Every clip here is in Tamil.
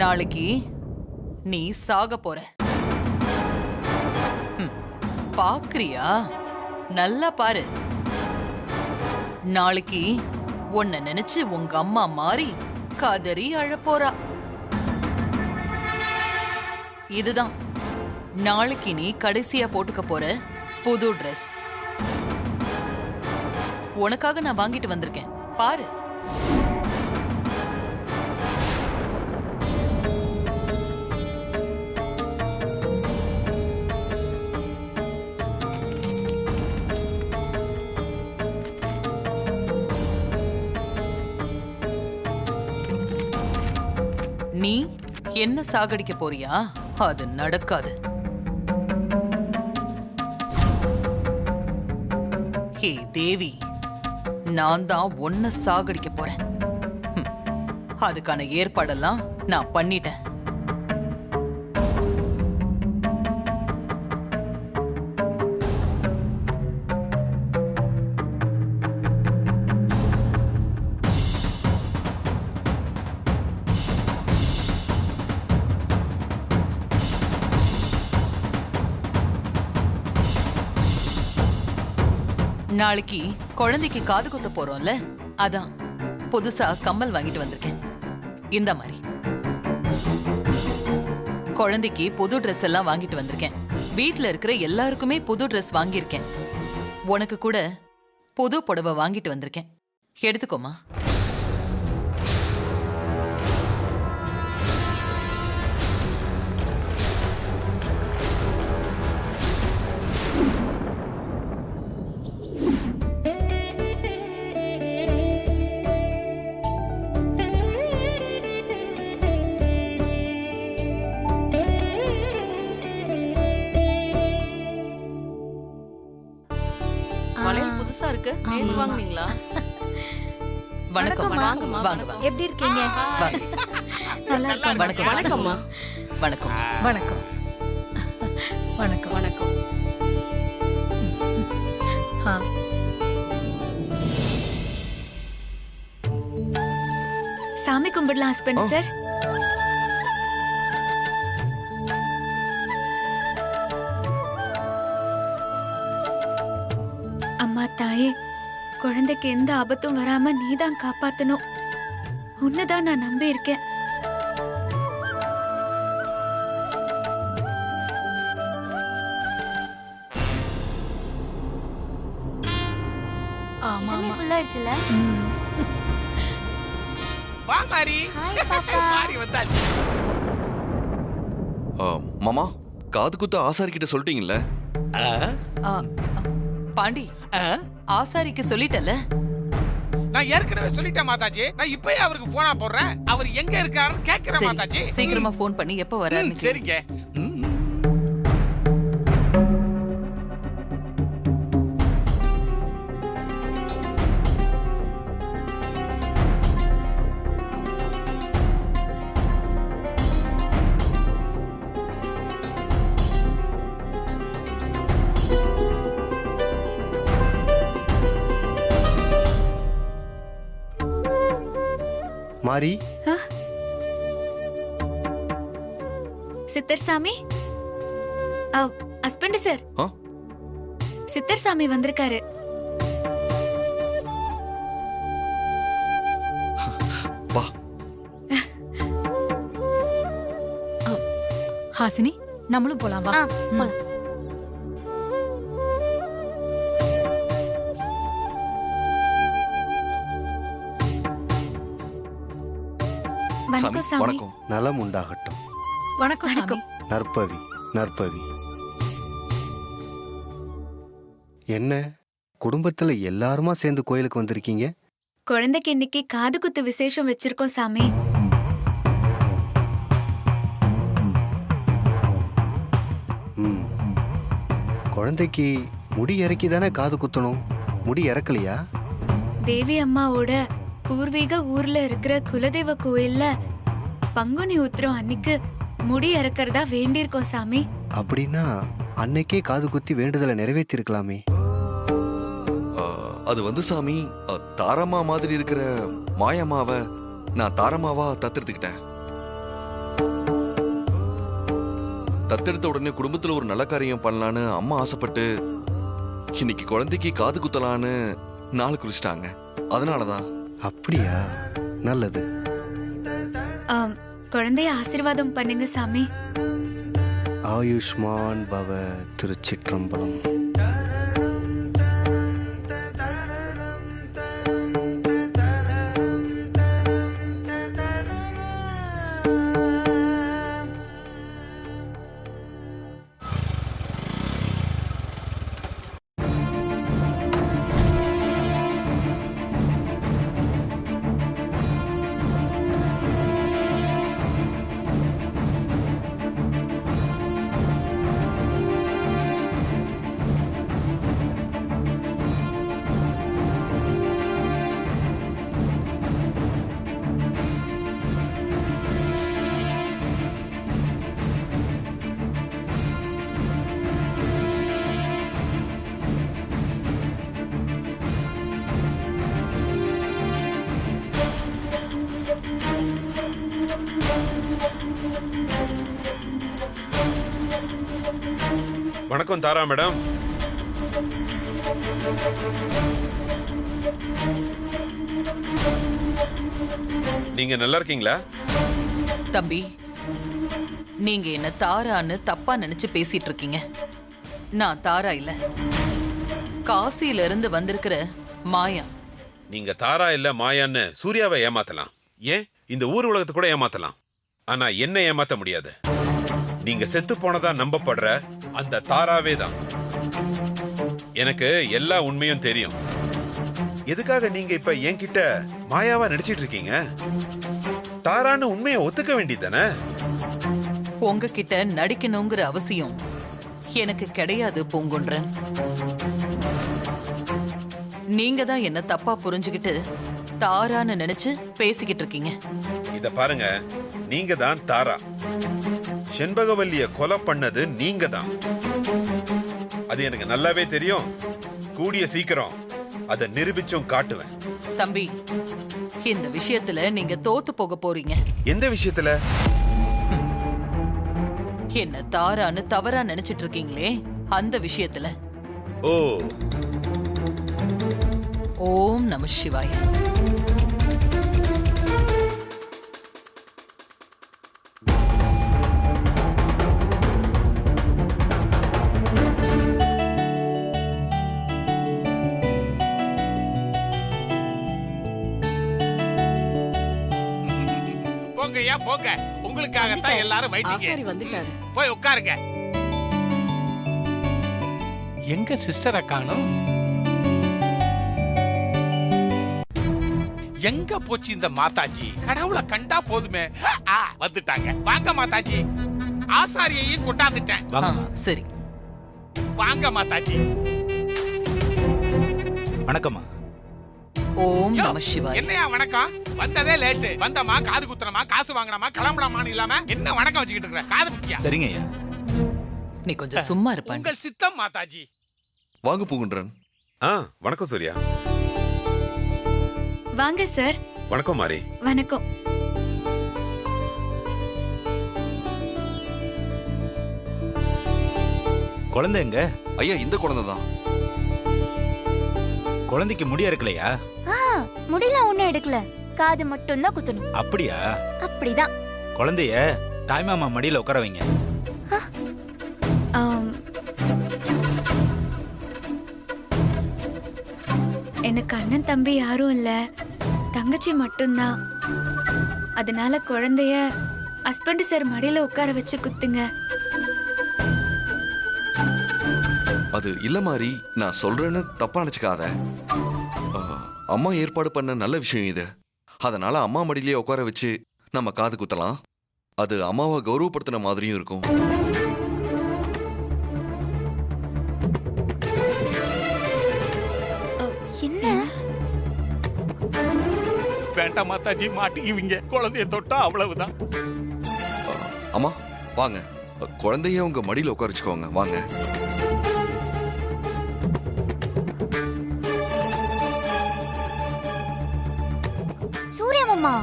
நாளைக்கு நீ சாக போற. பாக்குறியா? நல்லா பாரு. நாளைக்கு உன்னை நினைச்சு உங்க அம்மா மாறி கதறி அழப்போறா. இதுதான் நாளைக்கு நீ கடைசியா போட்டுக்க போற புது ட்ரெஸ். உனக்காக நான் வாங்கிட்டு வந்திருக்கேன், பாரு. நீ என்ன சாகடிக்க போறியா? அது நடக்காது. ஹே தேவி, நான் தான் உன்னை சாகடிக்க போறேன். அதுக்கான ஏற்பாடெல்லாம் நான் பண்ணிட்டேன். நாளைக்கு குழந்தைக்கு காது குத்த போறோம்ல, அதான் புதுசா கம்மல் வாங்கிட்டு வந்திருக்கேன். இந்த மாதிரி குழந்தைக்கு புது ட்ரெஸ் எல்லாம் வாங்கிட்டு வந்திருக்கேன். வீட்ல இருக்கிற எல்லாருக்குமே புது ட்ரெஸ் வாங்கியிருக்கேன். உனக்கு கூட புது புடவை வாங்கிட்டு வந்திருக்கேன். எடுத்துக்கோமா. வளையல் புதுசா இருக்கு. நேத்து வாங்குனீங்களா? வணக்கம். வாங்கம்மா. வாங்க. எப்படி இருக்கீங்க? வாங்க. நல்லா இருக்கேன். வணக்கம். வணக்கம்மா. வணக்கம். வணக்கம். வணக்கம். வணக்கம். ஆ. சாமி கும்பிடலாம் ஹஸ்பண்ட் சார். அம்மா தாயே, குழந்தைக்கு எந்த ஆபத்தும் வராம நீதான் காப்பாத்தணும். உன்னதான் நான் நம்பி இருக்கேன். ஆமா ஆமா. ஃபுல் ஆயிடுச்சுல. வா மாரி. ஹாய் பாப்பா. மாரி வந்தாச்சு. மாமா, காது குத்த ஆசாரி கிட்ட சொல்லிட்டீங்கல்ல? பாண்டி, ஆசாரிக்கு சொல்லிட்டல? நான் ஏற்கனவே சொல்லிட்டேன் மாதாஜி. நான் இப்பயே அவருக்கு போனா போடுறேன். அவர் எங்க இருக்காருன்னு கேக்குறேன் மாதாஜி. சீக்கிரமா போன் பண்ணி எப்ப வராருன்னு கேளு. சரிங்க. மாரி, சித்தர் சாமி, ஹஸ்பண்ட் சார். ஆ? சித்தர் சாமி வந்திருக்காரு. வா. ஹாசினி, நம்மளும் போலாம் வா. போலாம். வணக்கம் சாமி. வணக்கம். நலம் உண்டாகட்டும். வணக்கம் சாமி. நற்பவி நற்பவி. என்ன குடும்பத்துல எல்லாருமா சேர்ந்து கோயிலுக்கு வந்திருக்கீங்க? குழந்தைக்கு இன்னைக்கு காது குத்து விசேஷம் வச்சிருக்கோம் சாமி. குழந்தைக்கு முடி இறக்கி தானே காது குத்தணும். முடி இறக்கலையா? தேவி அம்மாவோட பூர்வீக ஊர்ல இருக்கிற குலதெய்வ கோயில்ல பங்குனி உத்திரம் அன்னைக்கு முடி இறக்கறதா வேண்டியிருக்கோம் சாமி. அப்படின்னா அன்னைக்கே காது குத்தி வேண்டுதலை நிறைவேற்றிருக்கலாமே. அது வந்து சாமி, தாரம்மா மாதிரி இருக்கிற மாயம்மாவை நான் தாரம்மாவா தத்தெடுத்துக்கிட்டேன். தத்தெடுத்த உடனே குடும்பத்துல ஒரு நல்ல காரியம் பண்ணலான்னு அம்மா ஆசைப்பட்டு இன்னைக்கு குழந்தைக்கு காது குத்தலான்னு நாள் குறிச்சிட்டாங்க. அதனாலதான். அப்படியா? நல்லது. ஆம், குழந்தைய ஆசீர்வாதம் பண்ணுங்க சாமி. ஆயுஷ்மான் பவ. திருச்சிற்றம்பலம். வணக்கம் தாரா மேடம். நீங்க நல்லா இருக்கீங்களா? தம்பி, நீங்க என்ன தாரான்னு தப்பா நினைச்சு பேசிட்டு இருக்கீங்க. நான் தாரா இல்ல, காசியில இருந்து வந்திருக்கிற மாயா. நீங்க தாரா இல்ல மாயான்னு சூர்யாவை ஏமாத்தலாம், ஏன் இந்த ஊர் உலகத்தை கூட ஏமாத்தலாம். ஆனா என்ன ஏமாத்த முடியாது. நீங்க செத்து போனதா நம்பப்படுற அந்த தாராவே தான். எனக்கு எல்லா உண்மையும் தெரியும். எதுக்காக நீங்க இப்ப என்கிட்ட மாயாவா நடிச்சிட்டு இருக்கீங்க? தாரான்னு உண்மையை ஒத்துக்க வேண்டியதானே? உங்ககிட்ட நடிக்கணுங்கிற அவசியம் எனக்கு கிடையாது பூங்குன்றன். நீங்க தான் என்ன தப்பா புரிஞ்சுக்கிட்டு தாரான்னு நினைச்சு பேசிக்கிட்டு இருக்கீங்க. இத பாருங்க, நீங்க தான் தாரா. செண்பகவல்லிய கொலை பண்ணது நீங்க தான். அது எனக்கு நல்லாவே தெரியும். கூடிய சீக்கிரம் அதை நிரூபிச்சும் காட்டுவேன். தம்பி, இந்த விஷயத்துல நீங்க தோத்து போக போறீங்க. எந்த விஷயத்துல? என்ன தாரான்னு தவறா நினைச்சிட்டு இருக்கீங்களே, அந்த விஷயத்துல. ஓ, ஓம் நம சிவாய. போங்கய்யா போங்க, உங்களுக்காகத்தான் எல்லாரும் ஆசாரி வெயிட்டிங். வந்துட்டாரு. போய் உட்காருங்க. எங்க சிஸ்டரை காணோம்? எங்க போச்சு இந்த மாதாஜி? கடவுளை கண்டா போதுமே. வந்துட்டாங்க. வாங்க மாதாஜி. ஆசாரியையும் கொண்டாந்துட்டேன். சரி, வாங்க மாதாஜி. வணக்கம்மா. ஓம் நம சிவாய. என்னையா வணக்கம்? வந்ததே லேட்டு. வந்தமா காது குத்துறமா, காசு வாங்கினமா, கிளம்புறமான்னு இல்லாம என்ன வணக்கம் வச்சுக்கிட்டு இருக்கிற? காது குத்தியா? சரிங்க ஐயா. நீ கொஞ்சம் சும்மா இருப்பாங்க. உங்கள் சித்தம் மாதாஜி. வாங்க பூங்குன்றன். வணக்கம் சூர்யா. வாங்க சார். வணக்கம் மாரி. வணக்கம். குழந்தை எங்க? ஐயா, இந்த குழந்தை தான். குழந்தைக்கு முடி இருக்கலையா? முடியல, ஒண்ணும் எடுக்கல. காது மட்டும் தான் குத்தணும். அப்படியா? அப்படிதான். குழந்தைய தாய்மாமா மடியில உட்கார வைங்க. ஆம். எனக்கு அண்ணன் தம்பி யாரும் இல்ல, தங்கச்சி மட்டும்தான். அதனால குழந்தைய ஹஸ்பண்ட் சார் மடியில உட்கார வச்சு குத்துங்க. அது இல்ல மாதிரி, நான் சொல்றேன்னு தப்பா நினைச்சுக்காத. அம்மா ஏற்பாடு பண்ண நல்ல விஷயம் இது. அதனால அம்மா மடியிலேயே உட்கார வச்சு நம்ம காது குத்தலாம். அது அம்மாவை கௌரவப்படுத்தின மாதிரியும் இருக்கும். என்ன? வேண்டாம் மாதாஜி, மாட்டிக்குவீங்க. குழந்தைய தொட்டா அவ்வளவுதான். அம்மா வாங்க, குழந்தைய உங்க மடியில உட்கார வச்சுக்கோங்க. வாங்க. சூர்யா மாமா,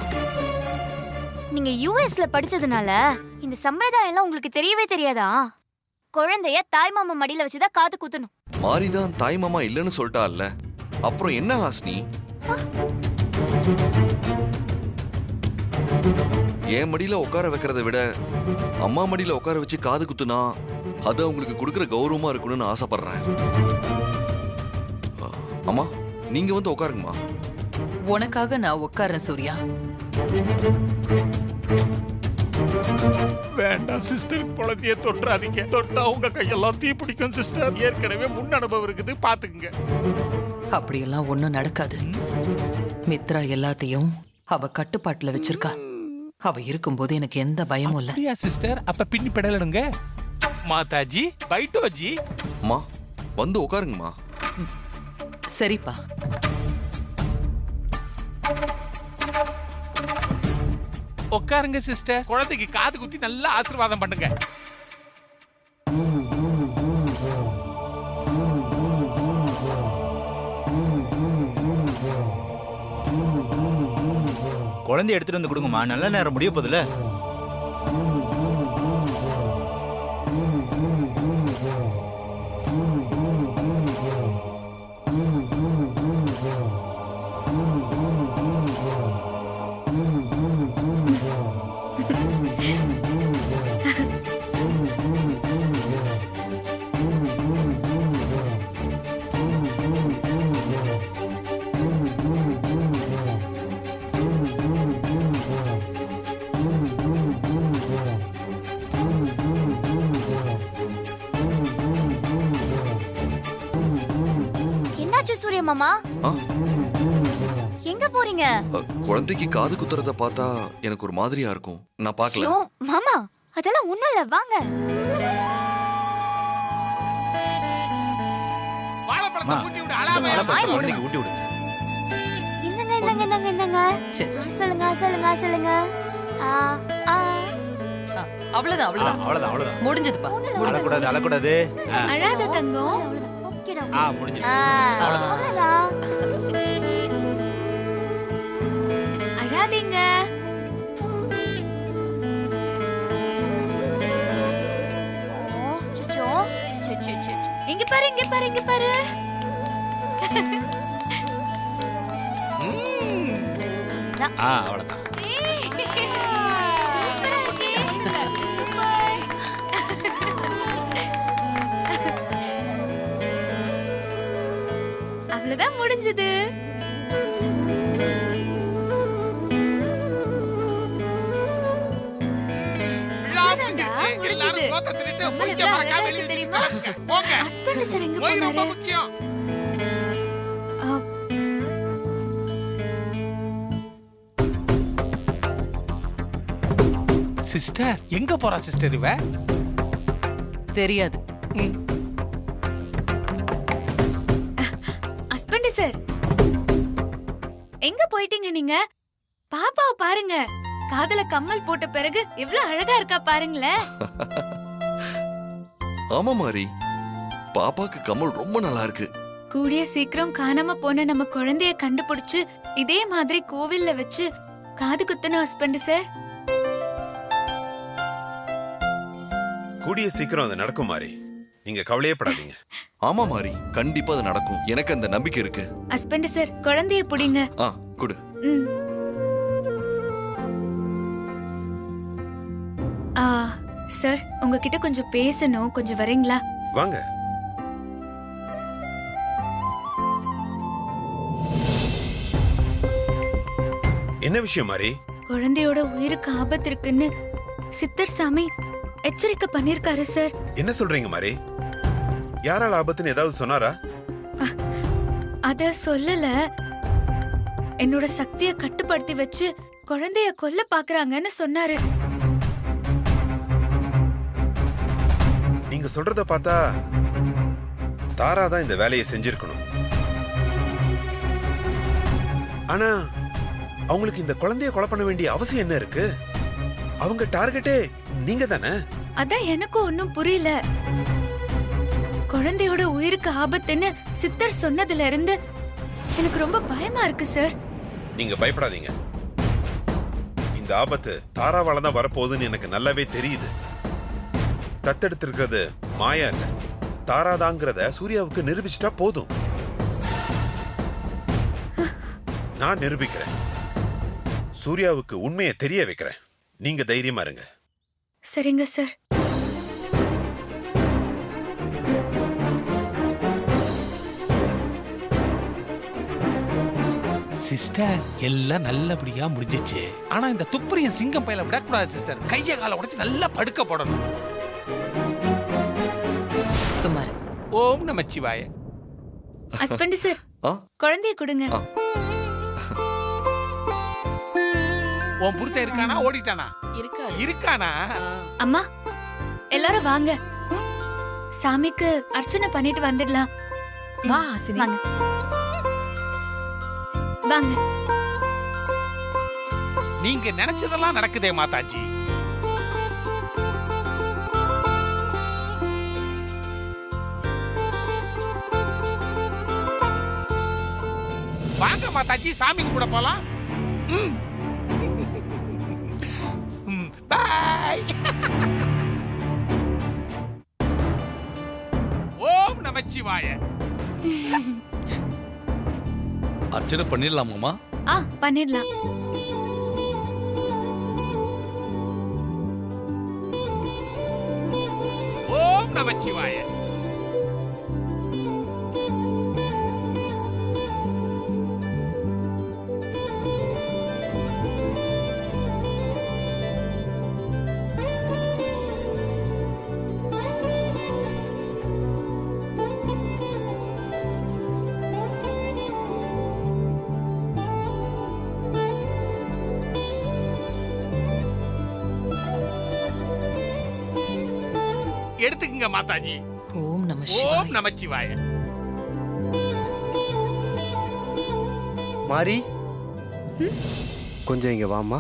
நீங்க யுஎஸ்ல படிச்சதுனால இந்த சம்பிரதாயம் எல்லாம் உங்களுக்கு தெரியவே தெரியாதா? குழந்தைய தாய் மாமா மடியில வச்சுதான் காது குத்தணும். மாரிதான் தாய் மாமா இல்லைன்னு சொல்லிட்டால்ல, அப்புறம் என்ன ஹாஸ்னி? என் மடியில உட்கார வைக்கிறத விட அம்மா மடியில உட்கார வச்சு காது குத்துனா அது அவங்களுக்கு கொடுக்கிற கௌரவமா இருக்கணும்னு ஆசைப்படுறேன். அம்மா, நீங்க வந்து உட்காருங்கம்மா. உனக்காக நான் உட்கார்றேன் சூர்யா. வேண்டாம் சிஸ்டர், குழந்தைய தொட்டுறாதீங்க. தொட்டா உங்க கையெல்லாம் தீ பிடிக்கும் சிஸ்டர். ஏற்கனவே முன் அனுபவம் இருக்குது, பாத்துக்குங்க. அப்படியெல்லாம் ஒண்ணும் நடக்காது. மித்ரா எல்லாத்தையும் அவ கட்டுப்பாட்டுல வச்சிருக்கா. அவ இருக்கும்போது எனக்கு எந்த பயமும் இல்ல. அப்படியா சிஸ்டர்? அப்ப பின்னி பெடலடுங்க. மாதாஜி, பைட்டோஜி. அம்மா, வந்து உட்காருங்கம்மா. சரிப்பா. உட்காருங்க சிஸ்டர். குழந்தைக்கு காது குத்தி நல்லா ஆசீர்வாதம் பண்ணுங்க. குழந்தைய எடுத்துட்டு வந்து கொடுங்கம்மா, நல்ல நேரம் முடிய போதுல. என்னாச்சு சூரிய மாமா? ஆ, எங்க போறீங்க? குழந்தைக்கு காது குத்துறத பார்த்தா எனக்கு ஒரு மாதிரியா இருக்கும். நான் பார்க்கல. ஐயோ, மாமா அதெல்லாம் ஒண்ணும் இல்ல, வாங்க. வாழைப்பழத்தை அம்மா, ஊட்டி விடு, இந்த அழாம. வாழைப்பழத்தை குழந்தைக்கு ஊட்டி விடுங்க. இந்தங்க இந்தங்க இந்தங்க இந்தங்க. சரி, சரி. சொல்லுங்க சொல்லுங்க சொல்லுங்க. ஆ ஆ. அவ்வளவுதான், அவ்வளவுதான். அவ்வளவுதான், அவ்வளவுதான். முடிஞ்சதுப்பா. அழக்கூடாது, அழக்கூடாது. அழாத தங்கம். ஓகேடா. முடிஞ்சிருச்சு. அவ்வளவுதான். அழாதீங்க. ஓ, சுச்சோ. சுச்சு. இங்க பாரு, இங்க பாரு, இங்க பாரு. அவ்வளவுதான். அவ்வளவுதான், முடிஞ்சது. விழா முடிஞ்சிருச்சு. எல்லாரும் சோத்தை தின்னுட்டு நம்மள மூஞ்சிய எவ்வளவு மறக்காம அழகா வெளிய இருக்கு வச்சுட்டு தெரியுமா? கிளம்புங்க. போங்க. ஹஸ்பண்ட் சார் எங்க மொய் ரொம்ப போனாரு? முக்கியம். சிஸ்டர், எங்க போறா சிஸ்டர் இவ? தெரியாது. ஹஸ்பண்ட் சார், எங்க போயிட்டீங்க நீங்க? பாப்பாவை பாருங்க, காதுல கம்மல் போட்ட பிறகு எவ்வளவு அழகா இருக்கா பாருங்களேன். ஆமா மாரி, பாப்பாக்கு கம்மல் ரொம்ப நல்லா இருக்கு. கூடிய சீக்கிரம் காணாம போன நம்ம குழந்தைய கண்டுபிடிச்சு இதே மாதிரி கோவில்ல வச்சு காது குத்தணும் ஹஸ்பண்ட் சார். கூடிய சீக்கிரம் அது நடக்கும் மாறி, நீங்க கவலையப்படாதீங்க. ஆமா மாரி, கண்டிப்பா அது நடக்கும். எனக்கு அந்த நம்பிக்கை இருக்கு. ஹஸ்பண்ட் சார், குழந்தைய புடிங்க. ஆ, குடு. ம். சார், உங்ககிட்ட கொஞ்சம் பேசணும், கொஞ்சம் வரீங்களா? வாங்க. என்ன விஷயம் மாறி? குழந்தையோட உயிருக்கு ஆபத்து இருக்குன்னு சித்தர் சாமி எச்சரிக்கை பண்ணிருக்காரு சார். என்ன சொல்றீங்க மாறி? யாரால ஆபத்துன்னு ஏதாவது சொன்னாரா? அத சொல்லல, என்னோட சக்தியை கட்டுப்படுத்தி வச்சு குழந்தைய கொல்ல பாக்குறாங்கன்னு சொன்னாரு. நீங்க சொல்றத பார்த்தா தாரா தான் இந்த வேலையை செஞ்சிருக்கணும். ஆனா அவங்களுக்கு இந்த குழந்தைய கொலை பண்ண வேண்டிய அவசியம் என்ன இருக்கு? அவங்க டார்கெட்டே நீங்க தானே. அதான் எனக்கும் ஒன்னும் புரியல. குழந்தையோட உயிருக்கு ஆபத்துன்னு சித்தர் சொன்னதுல இருந்து எனக்கு ரொம்ப பயமா இருக்கு சார். நீங்க பயப்படாதீங்க. இந்த இந்த ஆபத்து தாராவால தான் வரப்போகுதுன்னு எனக்கு நல்லாவே தெரியுது. தத்தெடுத்திருக்கிறது மாயா இல்ல, தாராதாங்கிறத சூர்யாவுக்கு நிரூபிச்சிட்டா போதும். நான் நிரூபிக்கிறேன். சூர்யாவுக்கு உண்மையை தெரிய வைக்கிறேன். நீங்க தைரியமா இருங்க. சரிங்க சார். சிஸ்டர் எல்லாம் நல்லபடியா முடிஞ்சிச்சு. ஆனா இந்த துப்பறியும் சிங்கம் பையில விடக்கூடாது சிஸ்டர். கைய காலை உடைச்சு நல்லா படுக்க போடணும். சுமார். ஓம் நமச்சிவாய. ஹஸ்பண்ட் சார், ஆ குழந்தைய கொடுங்க. ஆ. உன் புருஷன் இருக்கானா ஓடிட்டானா? இருக்காரு. இருக்கானா? அம்மா எல்லாரும் வாங்க, சாமிக்கு அர்ச்சனை பண்ணிட்டு வந்துடலாம். வா ஹாசினி. வாங்க வாங்க. நீங்க நினைச்சதெல்லாம் நடக்குதே மாதாஜி. வாங்க மாதாஜி, சாமி கும்பிட போலாம். பாய். ஓம் நமச்சிவாய. அர்ச்சனை பண்ணிடலாமாமா? ஆ பண்ணிடலாம். ஓம் நமச்சிவாய. எடுத்துக்கங்க மாதாஜி. ஓம் நம ஓம் சிவாய. நமச்சிவாய. மாரி கொஞ்சம் இங்க வாமா.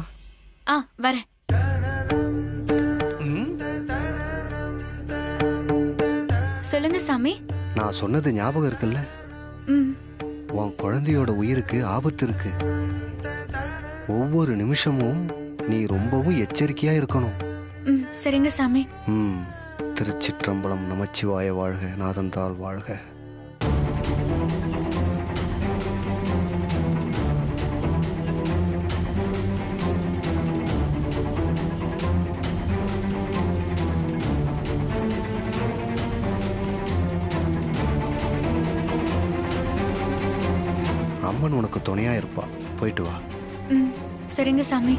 ஆ வரேன். சொல்லுங்க சாமி. நான் சொன்னது ஞாபகம் இருக்குல்ல? ம். உன் குழந்தையோட உயிருக்கு ஆபத்து இருக்கு. ஒவ்வொரு நிமிஷமும் நீ ரொம்பவும் எச்சரிக்கையா இருக்கணும். ம் சரிங்க சாமி. திருச்சிற்றம்பலம். நமச்சிவாய வாழ்க, நாதந்தாள் வாழ்க. அம்மன் உனக்கு துணையா இருப்பா. போயிட்டு வா. ம் சரிங்க சாமி.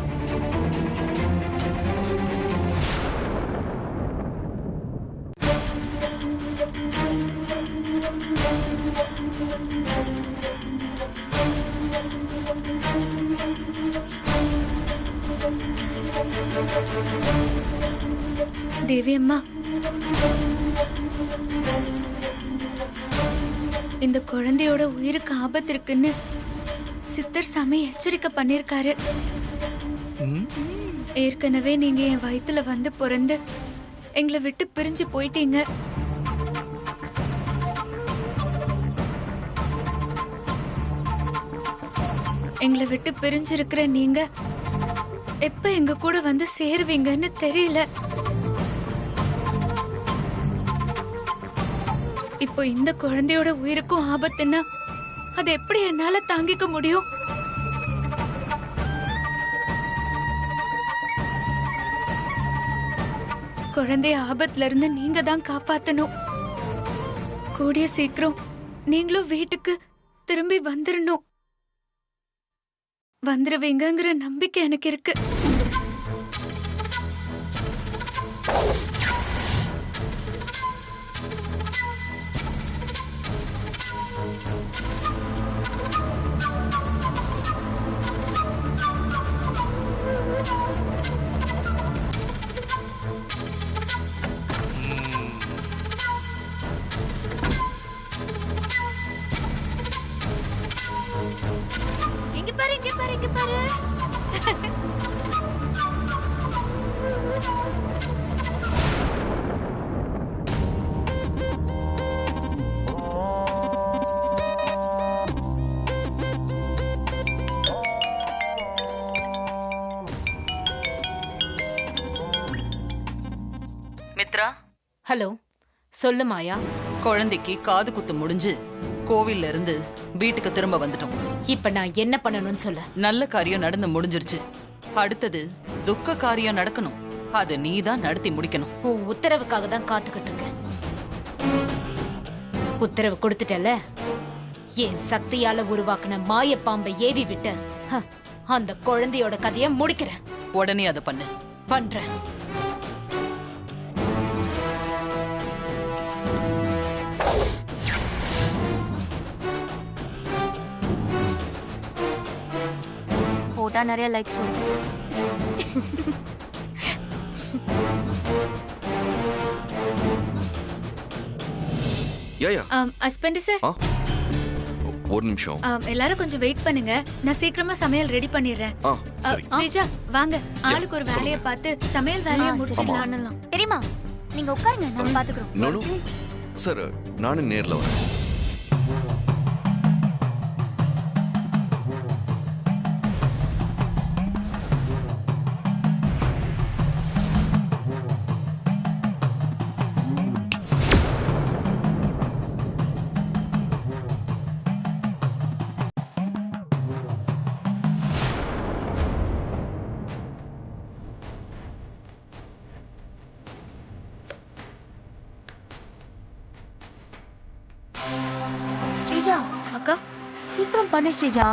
தேவி அம்மா, இந்த குழந்தையோட உயிருக்கு ஆபத்து இருக்குன்னு சித்தர் சாமி எச்சரிக்கை பண்ணிருக்காரு. ஏற்கனவே நீங்க என் வயித்துல வந்து பிறந்து எங்களை விட்டு பிரிஞ்சு போயிட்டீங்க. எங்களை விட்டு பிரிஞ்சிருக்கிற நீங்க எப்ப எங்க கூட வந்து சேருவீங்கன்னு தெரியல. இப்போ இந்த குழந்தையோட உயிருக்கும் ஆபத்துன்னா அது எப்படி என்னால தாங்கிக்க முடியும்? குழந்தைய ஆபத்துல இருந்து நீங்க தான் காப்பாத்தணும். கூடிய சீக்கிரம் நீங்களும் வீட்டுக்கு திரும்பி வந்துடணும். வந்துருவீங்கங்கிற நம்பிக்கை எனக்கு இருக்கு. இங்க பாரு, இங்க பாரு, இங்க பாரு. ஹலோ சொல்லு மாயா. குழந்தைக்கு காது குத்து முடிஞ்சு கோவில்ல இருந்து வீட்டுக்கு திரும்ப வந்துட்டோம். இப்ப நான் என்ன பண்ணணும்னு சொல்ல. நல்ல காரியம் நடந்து முடிஞ்சிருச்சு. அடுத்தது துக்க காரியம் நடக்கணும். அதை நீ தான் நடத்தி முடிக்கணும். உன் உத்தரவுக்காக தான் காத்துக்கிட்டு இருக்கேன். உத்தரவு கொடுத்துட்டல. என் சக்தியால உருவாக்குன மாய பாம்பை ஏவி விட்டு அந்த குழந்தையோட கதைய முடிக்கிறேன். உடனே அதை பண்ணு. பண்றேன். போட்டா நிறைய லைக்ஸ் வரும். ஏயா ஹஸ்பண்ட் சார், ஆ ஒரு நிமிஷம். எல்லாரும் கொஞ்சம் வெயிட் பண்ணுங்க. நான் சீக்கிரமா சமையல் ரெடி பண்ணிடுறேன். ஆ சரி. ஸ்ரீஜா வாங்க, ஆளுக்கு ஒரு வேலையை பார்த்து சமையல் வேலையை முடிச்சிடலாம். தெரியுமா, நீங்க உட்காருங்க, நான் பாத்துக்கிறோம். நோ சார், நானும் நேர்ல வரேன். ஸ்ரீஜா அக்கா, சீக்கிரம் பண்ணு ஸ்ரீஜா.